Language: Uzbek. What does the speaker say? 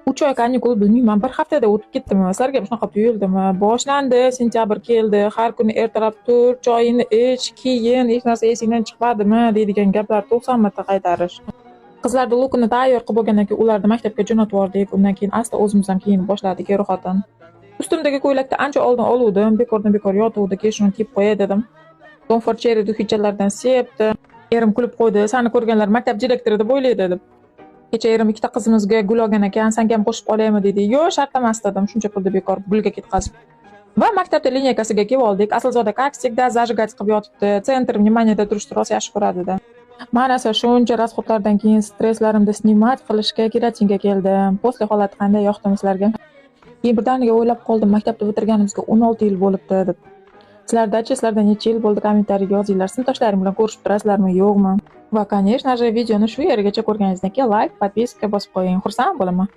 3 oy kanikul bilmayman, bir haftada o'tib ketdimi, sizlarga shunaqa tuyuldimi? Boshlandi, sentyabr keldi, har kuni ertalab tur, choyingni ich, kiyin, hech narsa esingdan chiqmadimi deydigan gaplar 90 marta qaytarish. Qizlarni lukini tayyor qilib bo'lgandan keyin ularni maktabga jo'natib yubordik. Undan keyin asta o'zimiz ham kiyinib boshladik er-xotin. Ustimdagi ko'ylakni ancha oldin oluvdim, bekordan-bekor yotuvdi, keyin shuni kiyib qo'yay dedim. Tom Ford Cherry duxichalaridan sepdi. Erim kulib qo'ydi, sani ko'rganlar maktab direktori deb o'ylaydi deb. Kecha erim ikkita qizimizga gul olgan ekan, senga ham qo'shib qolaymi dedi. Yo'q, shart emas dedim, shuncha pulni bekor gulga ketkazib. Va maktabda lineykasiga kelib oldik. Aslzoda kaksikda zajigать qilib yotibdi. Sentr vnimaniyada turishni rosa yaxshi ko'radi-da. Men esa shuncha rasxodlardan keyin stresslarimni snimat qilishga keratinga keldim. Posli holati qanday yoqdimi sizlarga? Keyin birdaniga o'ylab qoldim, maktabni bitirganimizga 16 yil bo'libdi deb. Sizlarda-chi, sizlarda necha yil bo'ldi, kommentariyaga yozinglar. Sinfdoshlarim bilan ko'rishib turasizlarmi, yo'qmi? Va, конечно же, videoni shu yergacha ko'rganingizdan keyin like, подписка bosib qo'ying. Xursand bo'laman.